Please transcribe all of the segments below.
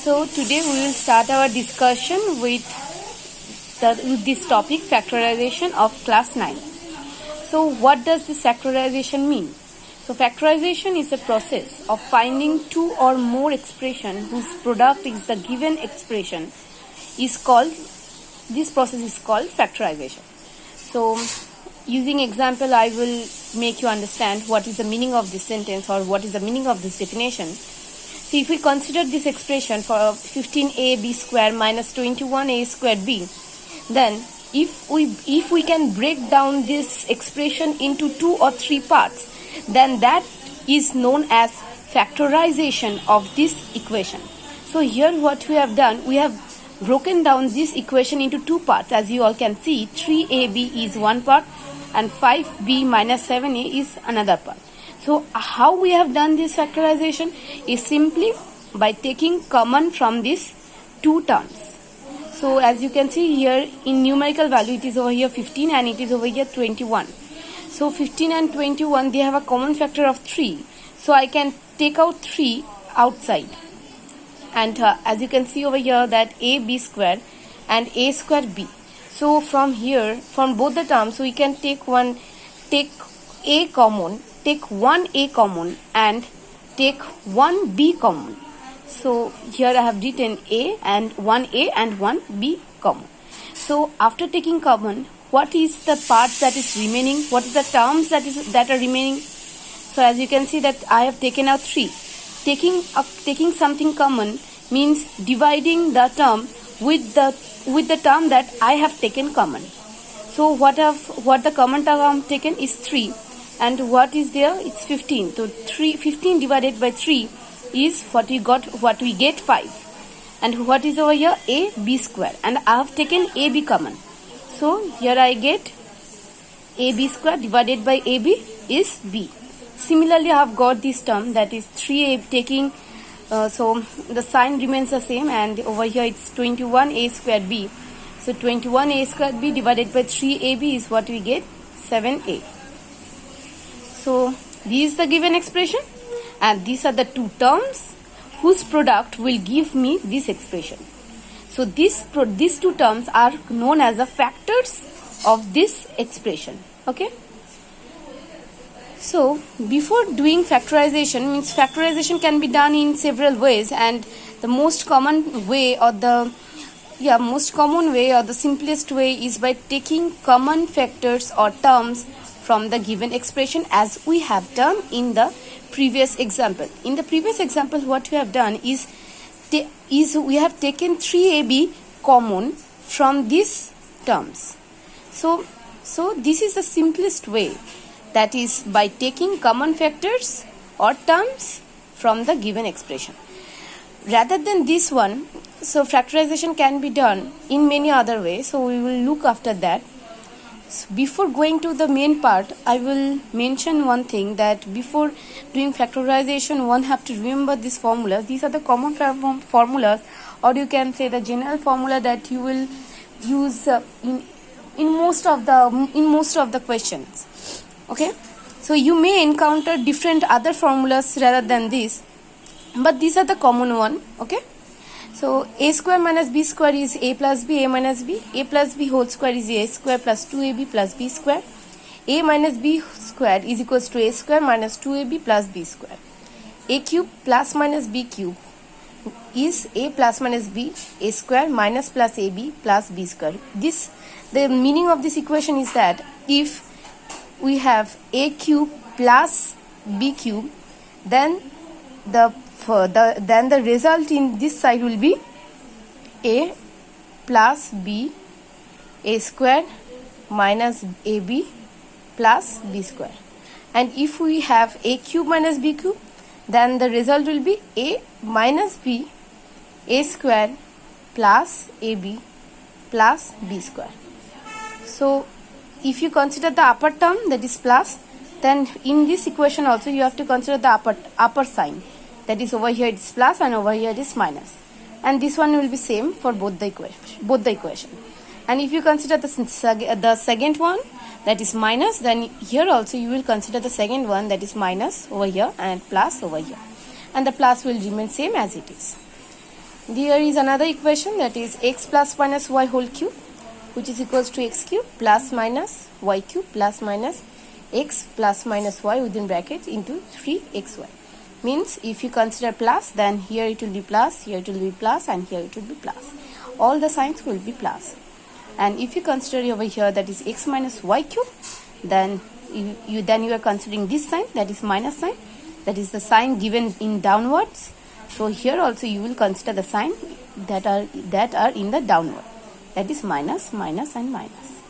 So today we will start our discussion with this topic, factorization of class 9. So what does this factorization mean? So factorization is a process of finding two or more expressions whose product is the given expression. This process is called factorization. So using example, I will make you understand what is the meaning of this sentence or what is the meaning of this definition. So if we consider this expression for 15ab square minus 21a square b, then if we can break down this expression into 2 or 3 parts, then that is known as factorization of this equation. So here what we have done, we have broken down this equation into 2 parts. As you all can see, 3ab is one part and 5b minus 7a is another part. So how we have done this factorization is simply by taking common from these 2 terms. So as you can see here, in numerical value it is over here 15 and it is over here 21. So 15 and 21, they have a common factor of 3. So I can take out 3 outside. And as you can see over here, that ab square and a square b. So from here, from both the terms, we can take one a common and take one b common. So here I have written a and one b common. So after taking common, what is the part that is remaining? What is the terms that are remaining? So as you can see that I have taken out 3. Taking something common means dividing the term with the term that I have taken common. So what the common term I have taken is 3, and what is there? It's 15. So 15 divided by 3 is what we get 5. And what is over here? A b square, and I have taken ab common. So here I get ab square divided by ab is b. Similarly, I have got this term, that is 3a taking, so the sign remains the same, and over here it's 21a square b. So 21a square b divided by 3ab is what we get, 7a. So this is the given expression, and these are the 2 terms whose product will give me this expression. So these 2 terms are known as the factors of this expression. Okay. So before doing factorization, means factorization can be done in several ways, and the most common way or the simplest way is by taking common factors or terms from the given expression, as we have done in the previous example. In the previous example, what we have done is we have taken 3ab common from these terms. So this is the simplest way, that is by taking common factors or terms from the given expression. Rather than this one, so factorization can be done in many other ways, so we will look after that. So before going to the main part, I will mention one thing, that before doing factorization, one have to remember these formulas. These are the common formulas, or you can say the general formula that you will use in most of the questions. Okay, so you may encounter different other formulas rather than this, but these are the common one. Okay, so a square minus b square is a plus b, a minus b. A plus b whole square is a square plus 2ab plus b square. A minus b square is equals to a square minus 2ab plus b square. A cube plus minus b cube is a plus minus b, a square minus plus ab plus b square. The meaning of this equation is that if we have a cube plus b cube, then the result in this side will be a plus b, a square minus ab plus b square. And if we have a cube minus b cube, then the result will be a minus b, a square plus ab plus b square. So if you consider the upper term, that is plus, then in this equation also you have to consider the upper sign, that is over here it is plus and over here it is minus, and this one will be same for both the equation. And if you consider the second one, that is minus, then here also you will consider the second one, that is minus over here and plus over here, and the plus will remain same as it is. There is another equation, that is x plus minus y whole cube, which is equals to x cube plus minus y cube plus minus x plus minus y within brackets into 3xy. Means if you consider plus, then here it will be plus, here it will be plus, and here it will be plus. All the signs will be plus. And if you consider over here, that is x minus y cube, then you are considering this sign, that is minus sign, that is the sign given in downwards. So here also you will consider the sign that are in the downward, that is minus, minus, and minus.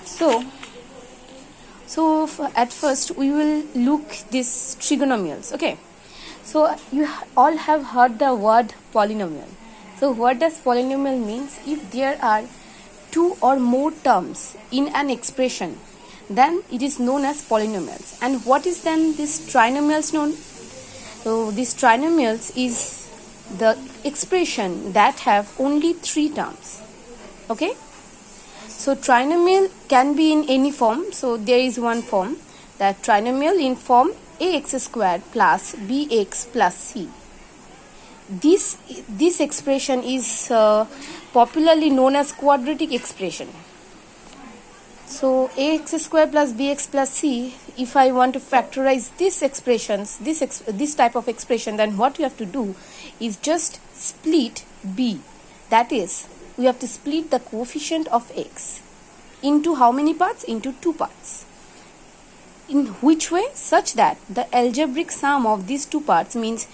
So at first we will look these trigonomials. Okay, so you all have heard the word polynomial. So what does polynomial means? If there are two or more terms in an expression, then it is known as polynomials. And what is then this trinomials known? So this trinomials is the expression that have only three terms. Okay, so trinomial can be in any form. So there is one form, that trinomial in form ax squared plus bx plus c. This expression is popularly known as quadratic expression. So ax squared plus bx plus c, if I want to factorize these expressions, this type of expression, then what we have to do is just split b. That is, we have to split the coefficient of x into how many parts? Into two parts. In which way? Such that the algebraic sum of these two parts means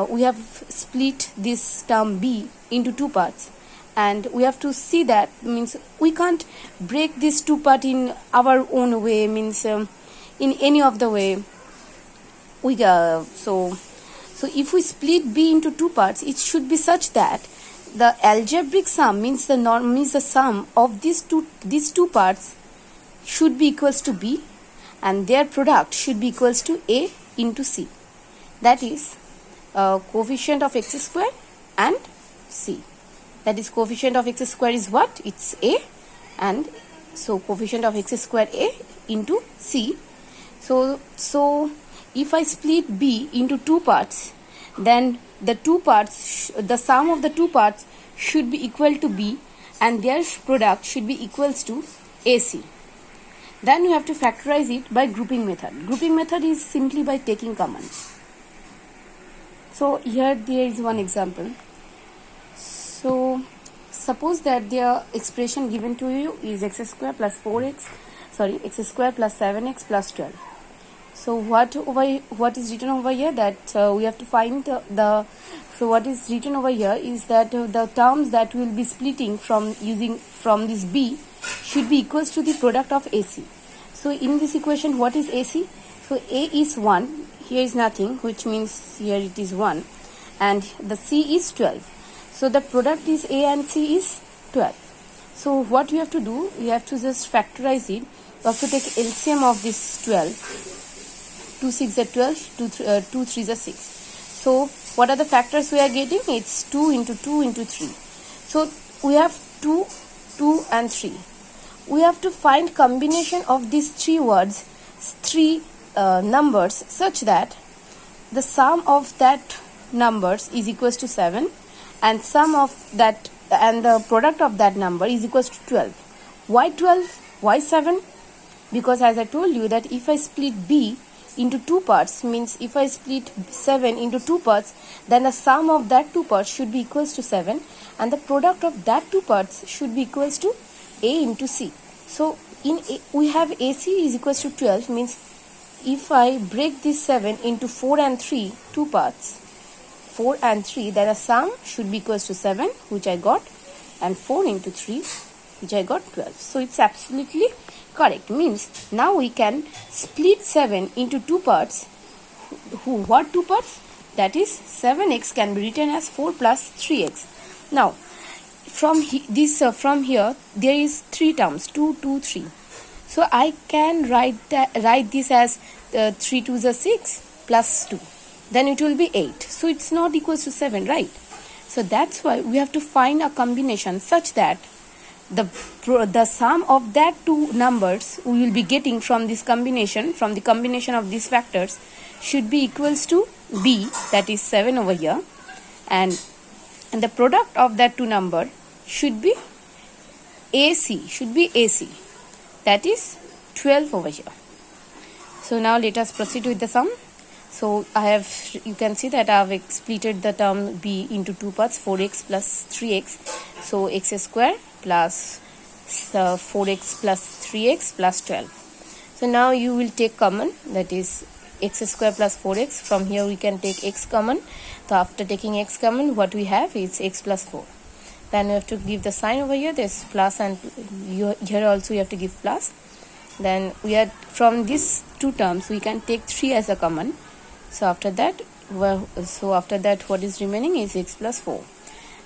we have split this term b into two parts. And we have to see that, means we can't break this two part in our own way, means in any of the way. So if we split b into two parts, it should be such that the algebraic sum means the sum of these two parts should be equals to b, and their product should be equals to a into c. That is coefficient of x square and c. That is, coefficient of x square is what? It's a, and so coefficient of x square a into c. So if I split b into two parts, then the sum of the two parts should be equal to b, and their product should be equals to ac. Then you have to factorize it by grouping method. Grouping method is simply by taking common. So here there is one example. So suppose that the expression given to you is x square plus 4x, x square plus 7x plus 12. So what is written over here, that we have to find so what is written over here is that the terms that we will be splitting from this b should be equals to the product of AC. So in this equation, what is AC? So A is 1, here is nothing, which means here it is 1, and the C is 12. So the product is A and C is 12. So what we have to do, we have to just factorize it. We have to take LCM of this 12. 2 6 are 12, 2 3 are 6. So what are the factors we are getting? It's 2 into 2 into 3. So we have 2, 2 and 3. We have to find combination of these three numbers such that the sum of that numbers is equals to 7, and sum of that and the product of that number is equals to 12. Why 12? Why 7? Because as I told you that if I split b into two parts, means if I split 7 into two parts, then the sum of that two parts should be equals to 7, and the product of that two parts should be equals to a into c. So in a, we have AC is equals to 12, means if I break this 7 into 4 and 3 two parts, 4 and 3, then the sum should be equals to 7, which I got, and 4 into 3, which I got 12. So it's absolutely correct. Means now we can split 7 into two parts. What two parts? That is 7x can be written as 4 plus 3x. Now from here there is three terms, 2 2 3. So I can write this as 3 2s are 6 plus 2. Then it will be 8. So it's not equals to 7, right? So that's why we have to find a combination such that the sum of that two numbers we will be getting from this combination, from the combination of these factors, should be equals to b, that is 7 over here. and the product of that two number should be AC, that is 12 over here. So now let us proceed with the sum. So you can see that I have splitted the term b into two parts, 4x plus 3x. So x square plus 4x plus 3x plus 12. So now you will take common, that is x square plus 4x. From here we can take x common. So after taking x common, what we have is x plus 4. Then we have to give the sign over here, there's plus, and here also you have to give plus. Then from these two terms we can take 3 as a common. So after that what is remaining is x plus 4.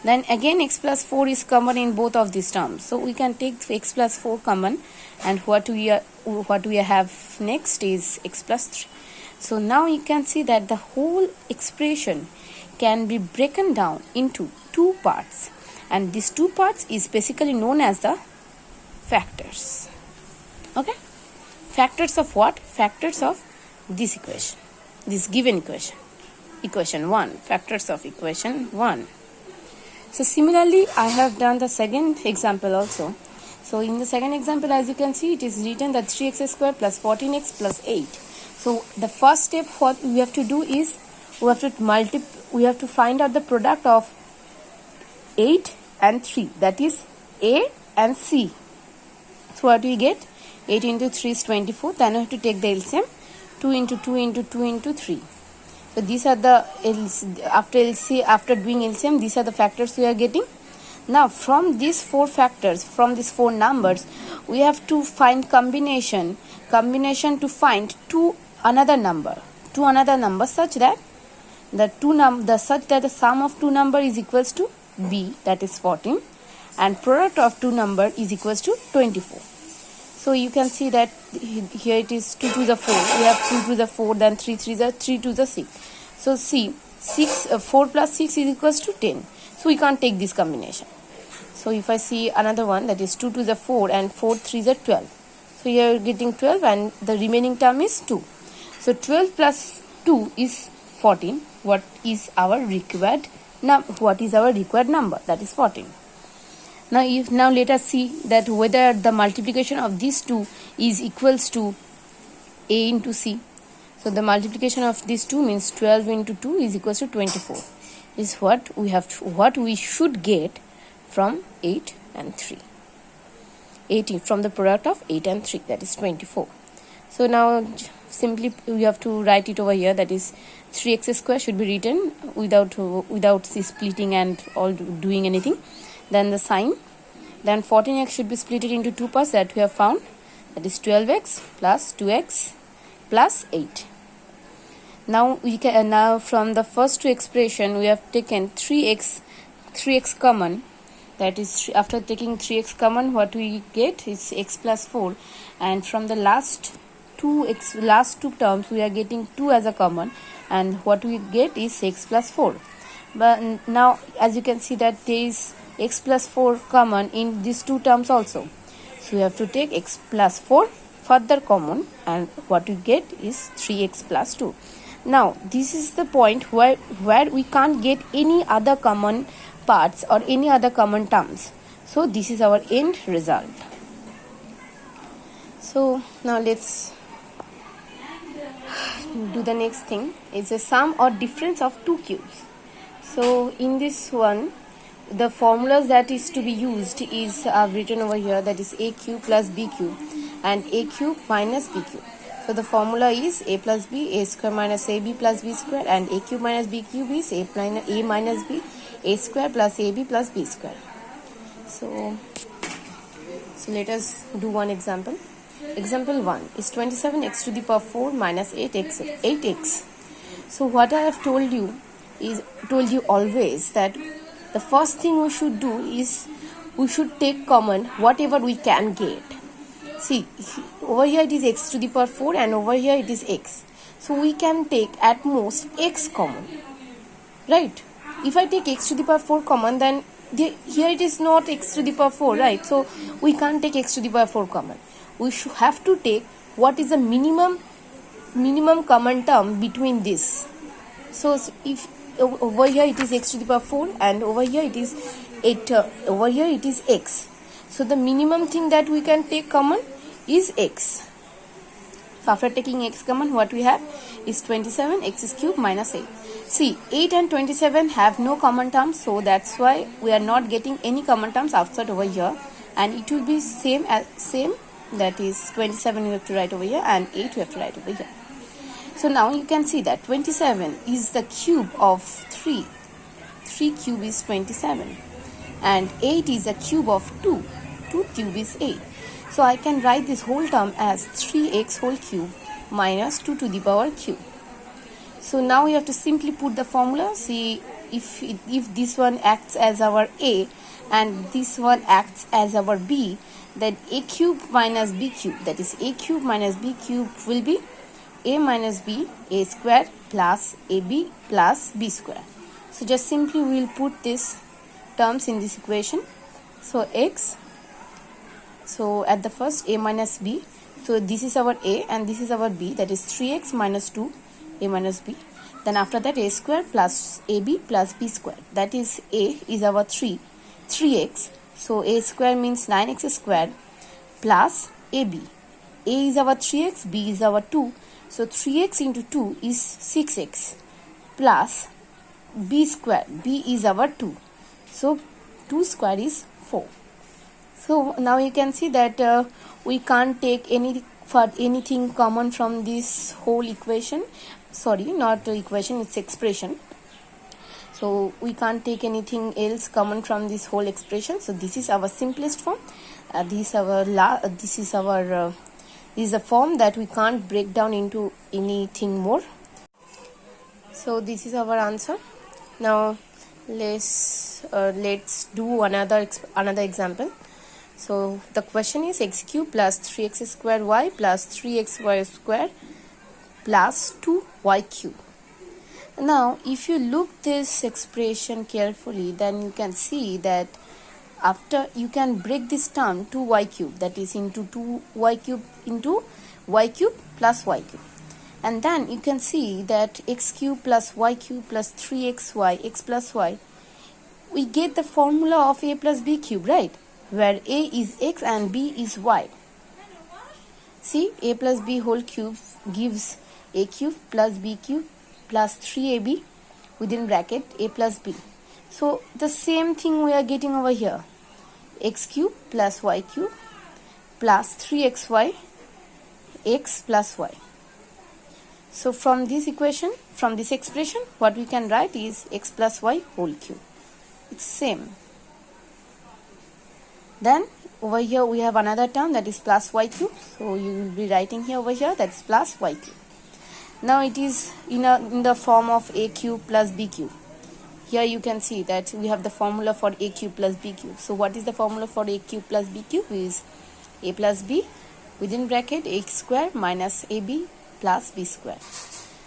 Then again x plus 4 is common in both of these terms, so we can take x plus 4 common, and what we have next is x plus 3. So now you can see that the whole expression can be broken down into two parts, and these two parts is basically known as the factors. Okay, factors of what? Factors of this equation, this given equation 1, factors of equation 1. So similarly I have done the second example also. So in the second example, as you can see, it is written that 3x square plus 14x plus 8. So the first step what we have to do is we have to find out the product of 8 and 3, that is A and C. So what we get? 8 into 3 is 24. Then we have to take the LCM, 2 into 2 into 2 into 3. So these are the after doing LCM, these are the factors we are getting. Now from these four factors, from these four numbers, we have to find combination to find another number such that the sum of two number is equals to B, that is 14, and product of two number is equals to 24. So you can see that here it is 2 to the 4. We have 2 to the 4, then 3 to the 6. So see, 4 plus 6 is equals to 10. So we can't take this combination. So if I see another one, that is 2 to the 4 and 4 3 is 12. So here getting 12 and the remaining term is 2. So 12 plus 2 is 14. What is our required number? That is 14. Now let us see that whether the multiplication of these two is equals to A into C. So the multiplication of these two means 12 into 2 is equals to 24. Is what we should get from 8 and 3. 18 from the product of 8 and 3, that is 24. So now simply we have to write it over here, that is 3x square should be written without splitting and all doing anything. Then the sign, then 14x should be split into two parts that we have found, that is 12x plus 2x plus 8. Now from the first two expression we have taken 3x common, that is after taking 3x common what we get is x plus 4, and from the last two terms we are getting 2 as a common, and what we get is x plus 4. But now as you can see that there is x plus 4 common in these two terms also, so we have to take x plus 4 further common, and what we get is 3x plus 2. Now this is the point where we can't get any other common parts or any other common terms, so this is our end result. So now let's do the next thing. It's a sum or difference of two cubes. So in this one, the formulas that is to be used is written over here, that is a cube plus b cube and a cube minus b cube. So the formula is a plus b, a square minus ab plus b square, and a cube minus b cube is a minus b, a square plus ab plus b square. So let us do one example. Example 1 is 27x to the power 4 minus 8x. So what I have told you always that the first thing we should do is we should take common whatever we can get. See, over here it is x to the power 4 and over here it is x. So we can take at most x common, right? If I take x to the power 4 common, then here it is not x to the power 4, right? So we can't take x to the power 4 common. We should have to take what is the minimum common term between this. So if over here it is x to the power 4, and over here it is 8, over here it is x. So the minimum thing that we can take common is x. So after taking x common, what we have is 27 x cube minus 8. See, 8 and 27 have no common terms, so that's why we are not getting any common terms outside over here, and it will be same, that is 27 you have to write over here and 8 you have to write over here. So now you can see that 27 is the cube of 3. 3 cube is 27, and 8 is a cube of 2. 2 cube is 8. So I can write this whole term as 3x whole cube minus 2 to the power cube. So now we have to simply put the formula. See, if this one acts as our a and this one acts as our b, then a cube minus b cube, that is a cube minus b cube, will be a minus b, a square plus ab plus b square. So just simply we will put these terms in this equation. So x, so at the first a minus b, so this is our a and this is our b, that is 3x minus 2 a minus b. Then after that a square plus ab plus b square, that is a is our 3x, so a square means 9x square plus ab. A is our 3x, b is our 2, so 3x into 2 is 6x plus b square, b is our 2, so 2 square is 4. So now you can see that we can't take anything common from this whole equation. Sorry, not equation, it's expression. So we can't take anything else common from this whole expression. So this is our simplest form. This is a form that we can't break down into anything more. So this is our answer. Now let's do another example. So the question is x cube plus 3x square y plus 3xy square plus 2y cube. Now if you look this expression carefully, then you can see that after you can break this term 2y cube, that is into 2y cube into y cube plus y cube, and then you can see that x cube plus y cube plus 3xy x plus y, we get the formula of a plus b cube, right, where a is x and b is y. See, a plus b whole cube gives a cube plus b cube plus 3ab within bracket a plus b. So the same thing we are getting over here, x cube plus y cube plus 3xy x plus y. So from this equation, from this expression, what we can write is x plus y whole cube. It's same. Then over here we have another term, that is plus y cube. So you will be writing here over here, that's plus y cube. Now it is in the form of a cube plus b cube. Here you can see that we have the formula for a cube plus b cube. So what is the formula for a cube plus b cube? Is a plus b within bracket x square minus ab plus b square.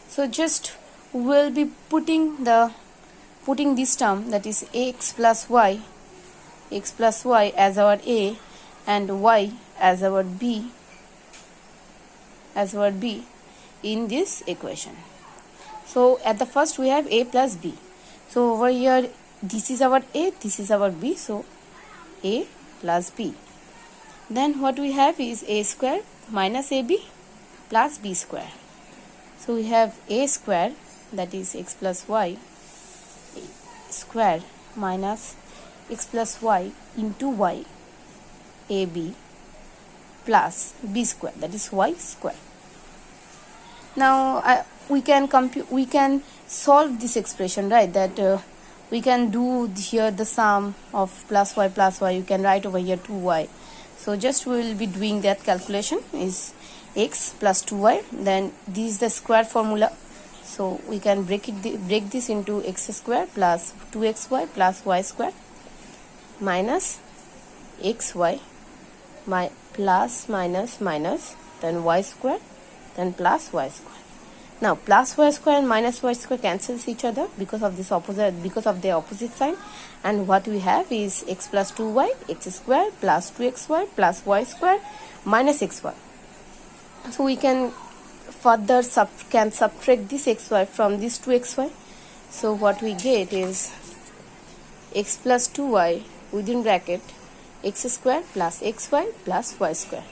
So just we'll be putting this term, that is x plus y as our a and y as our b in this equation. So at the first we have a plus b. So over here this is our a, this is our b, so a plus b. Then what we have is a square minus ab plus b square. So we have a square, that is x plus y square minus x plus y into y ab plus b square, that is y square. Now we can solve this expression, right, that we can do here the sum of plus y, you can write over here 2y. So just we will be doing that calculation, is x plus 2y, then this is the square formula, so we can break this into x square plus 2xy plus y square minus xy plus minus then y square then plus y square. Now plus y square and minus y square cancels each other because of the opposite sign, and what we have is x plus 2y x square plus 2xy plus y square minus xy. So we can further subtract this xy from this 2xy. So what we get is x plus 2y within bracket x square plus xy plus y square.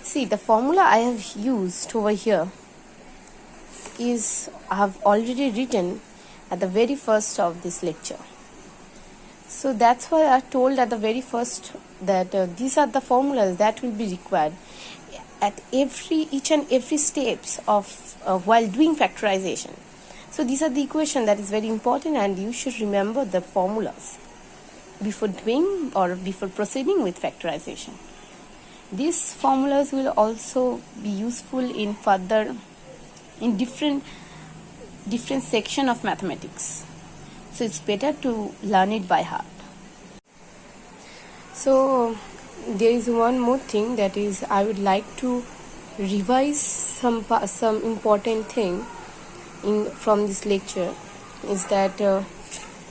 See, the formula I have used over here is I have already written at the very first of this lecture. So that's why I told at the very first that these are the formulas that will be required at each and every steps of while doing factorization. So these are the equation that is very important, and you should remember the formulas before doing or before proceeding with factorization. These formulas will also be useful in further in different section of mathematics. So it's better to learn it by heart. So there is one more thing, that is I would like to revise some important thing from this lecture, is that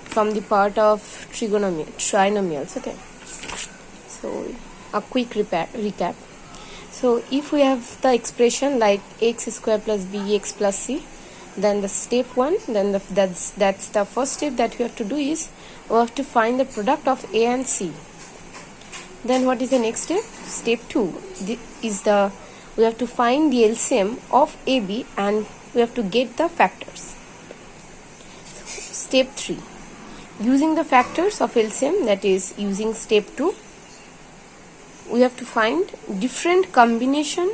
from the part of trinomials. Okay, so a quick recap. So if we have the expression like x square plus bx plus c, then the step 1, then that's the first step that we have to do is we have to find the product of a and c. Then what is the next step? Step 2 is we have to find the LCM of AB and we have to get the factors. Step 3, using the factors of LCM, that is using step 2, we have to find different combination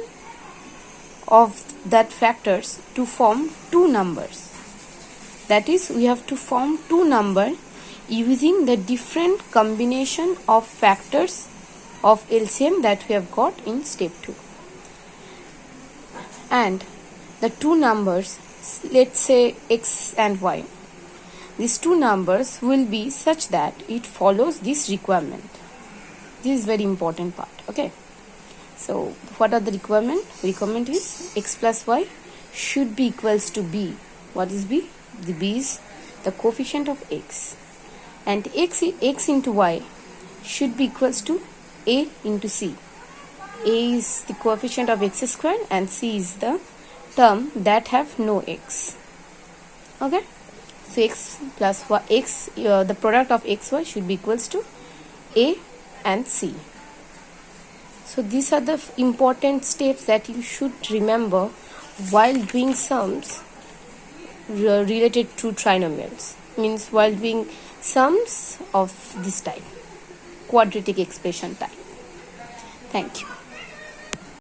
of that factors to form two numbers. That is, we have to form two numbers using the different combination of factors of LCM that we have got in step 2. And the two numbers, let's say x and y, these two numbers will be such that it follows this requirement. This is very important part. Okay, so what are the requirement? Requirement is x plus y should be equals to b. What is b? The b is the coefficient of x, and x into y should be equals to a into c. A is the coefficient of x square and c is the term that have no x. Okay, so x plus y, the product of xy should be equals to a and c. So these are the important steps that you should remember while doing sums related to trinomials, means while doing sums of this type, quadratic expression type. Thank you.